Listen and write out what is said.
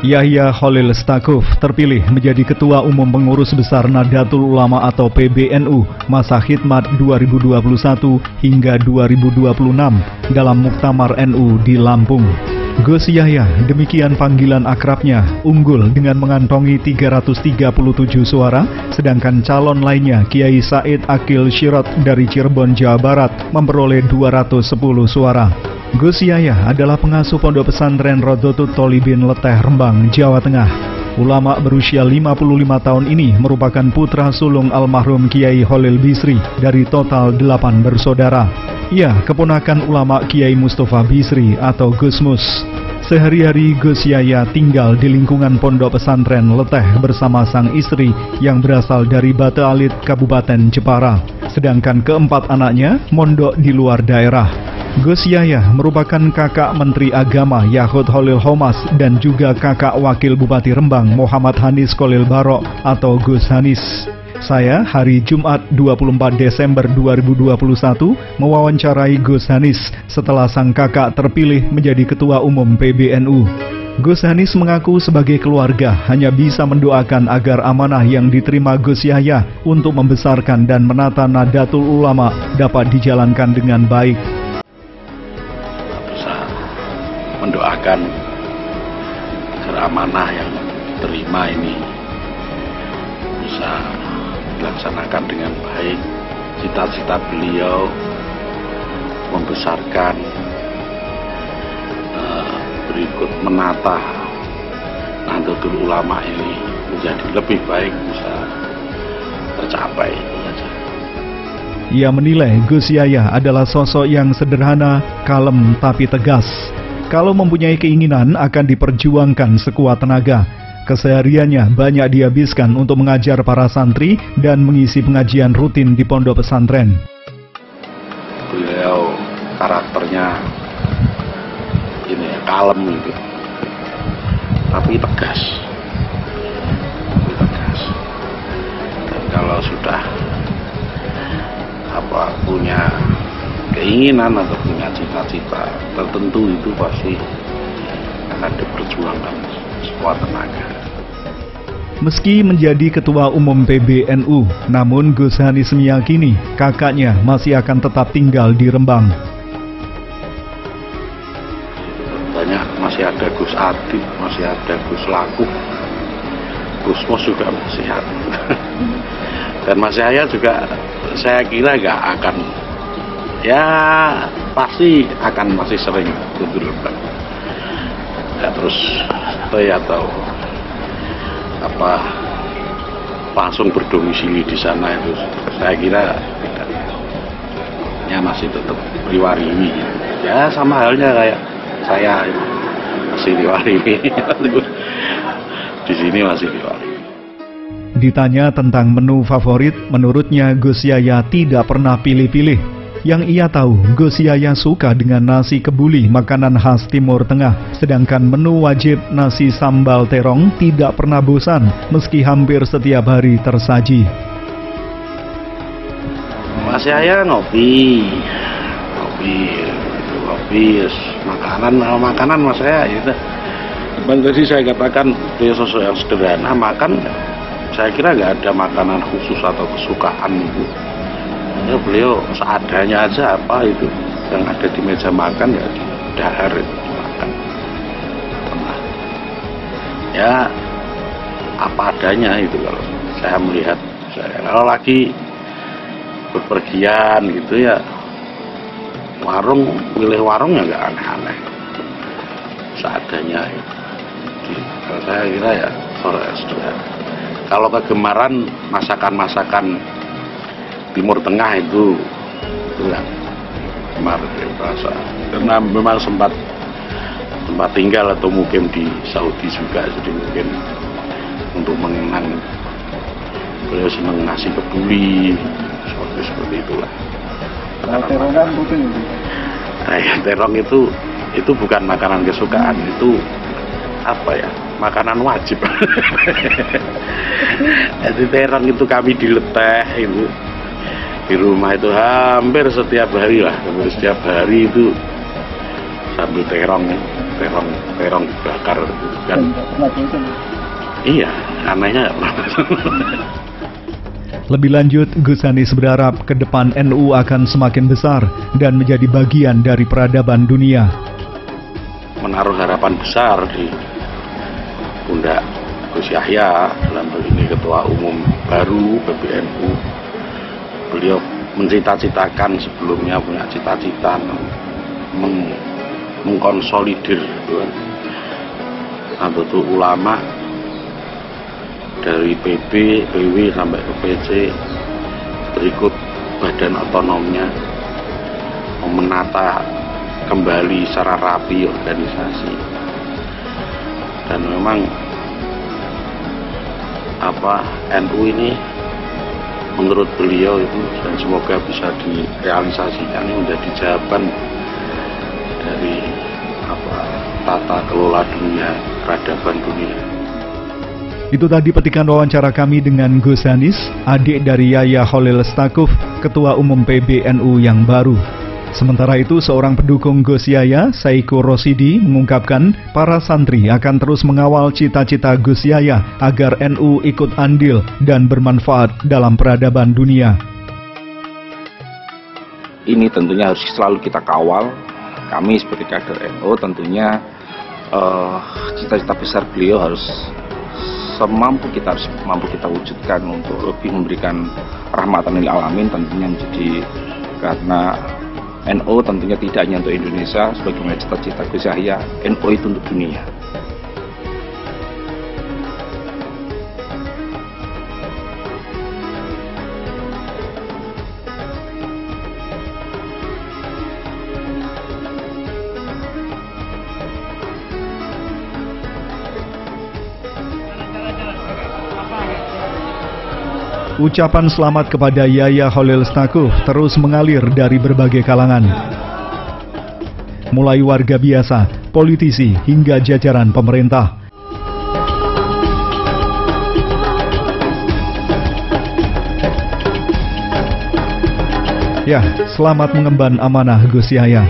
Yahya Khalil Stakuf terpilih menjadi Ketua Umum Pengurus Besar Nahdlatul Ulama atau PBNU masa khidmat 2021 hingga 2026 dalam Muktamar NU di Lampung. Gus Yahya, demikian panggilan akrabnya, unggul dengan mengantongi 337 suara, sedangkan calon lainnya Kiai Said Akil Syirat dari Cirebon, Jawa Barat, memperoleh 210 suara. Gus Yahya adalah pengasuh Pondok Pesantren Rodotul Tholibin Leteh, Rembang, Jawa Tengah. Ulama berusia 55 tahun ini merupakan putra sulung almarhum Kiai Khalil Bisri dari total 8 bersaudara. Ia keponakan ulama Kiai Mustafa Bisri atau Gus Mus. Sehari-hari Gus Yahya tinggal di lingkungan Pondok Pesantren Leteh bersama sang istri yang berasal dari Batu Alit, Kabupaten Jepara. Sedangkan keempat anaknya mondok di luar daerah. Gus Yahya merupakan kakak Menteri Agama Yahud Holil Homas dan juga kakak Wakil Bupati Rembang Muhammad Hanis Kolil Barok atau Gus Hanis. Saya hari Jumat 24 Desember 2021 mewawancarai Gus Hanis setelah sang kakak terpilih menjadi Ketua Umum PBNU. Gus Hanis mengaku sebagai keluarga hanya bisa mendoakan agar amanah yang diterima Gus Yahya untuk membesarkan dan menata Nahdlatul Ulama dapat dijalankan dengan baik. Mendoakan agar amanah yang diterima ini bisa dilaksanakan dengan baik. Cita-cita beliau membesarkan, berikut menata Nahdlatul Ulama ini menjadi lebih baik, bisa tercapai. Ia menilai Gus Yahya adalah sosok yang sederhana, kalem tapi tegas. Kalau mempunyai keinginan akan diperjuangkan sekuat tenaga. Kesehariannya banyak dihabiskan untuk mengajar para santri dan mengisi pengajian rutin di pondok pesantren. Beliau karakternya ini ya, kalem gitu, tapi tegas. Dan kalau sudah punya keinginan atau punya cita-cita tertentu itu pasti akan diperjuangkan sekuat tenaga. Meski menjadi Ketua Umum PBNU, namun Gus Hanis meyakini kakaknya masih akan tetap tinggal di Rembang. Banyak, masih ada Gus Adib, masih ada Gus Lakuh, Gus Mus juga masih ada. Dan Mas Yahya juga saya kira nggak akan, ya pasti akan masih sering duduk ya, terus atau langsung berdomisili di sana, itu saya kira ya masih tetap Riwarimi ya, sama halnya kayak saya masih Riwarimi. Di sini masih Riwarimi. Ditanya tentang menu favorit, menurutnya Gus Yahya tidak pernah pilih-pilih. Yang ia tahu, Gus Yahya suka dengan nasi kebuli, makanan khas Timur Tengah. Sedangkan menu wajib nasi sambal terong tidak pernah bosan, meski hampir setiap hari tersaji. Mas Yahya ngopi, makanan Mas Yahya itu. Tadi saya katakan dia sosok yang sederhana, makan saya kira nggak ada makanan khusus atau kesukaan itu. Ya, beliau seadanya aja, apa itu yang ada di meja makan ya dahar itu makan. Ya apa adanya itu kalau saya melihat. Kalau lagi bepergian gitu ya, milih warung ya nggak aneh-aneh, seadanya itu. Kalau saya kira ya sudah. Kalau kegemaran masakan Timur Tengah itu ya kemarin rasa, karena memang sempat tinggal atau mungkin di Saudi juga, jadi mungkin untuk mengenang beliau senang nasi kebuli seperti itulah. Terongan rutin. Terong itu bukan makanan kesukaan, itu apa ya, makanan wajib. Jadi terong itu kami di Leteh itu di rumah itu hampir setiap hari lah, itu sambil terong terong dibakar kan. Iya, anehnya nggak pernah. Lebih lanjut, Gus Hanis berharap ke depan NU akan semakin besar dan menjadi bagian dari peradaban dunia. Menaruh harapan besar di pundak Gus Yahya dalam hal ini Ketua Umum baru PBNU. Beliau mencita-citakan sebelumnya punya cita-cita mengkonsolidir Nahdlatul Ulama dari PB, PW sampai ke PC, berikut badan otonomnya, menata kembali secara rapi organisasi. Dan memang NU ini menurut beliau itu, dan semoga bisa direalisasikan, ini menjadi jawaban dari tata kelola dunia, peradaban dunia. Itu tadi petikan wawancara kami dengan Gus Hanis, adik dari Yahya Khalil Stakuf, Ketua Umum PBNU yang baru. Sementara itu, seorang pendukung Gus Yahya, Saiko Rosidi, mengungkapkan para santri akan terus mengawal cita-cita Gus Yahya agar NU ikut andil dan bermanfaat dalam peradaban dunia. Ini tentunya harus selalu kita kawal. Kami sebagai kader NU tentunya cita-cita besar beliau harus mampu kita wujudkan untuk lebih memberikan rahmatan lil alamin, tentunya menjadi, karena NU tentunya tidak hanya untuk Indonesia sebagaimana cita-cita Gus Yahya, NU itu untuk dunia. Ucapan selamat kepada Yahya Khalil Stakuf terus mengalir dari berbagai kalangan. Mulai warga biasa, politisi, hingga jajaran pemerintah. Ya, selamat mengemban amanah Gus Yahya.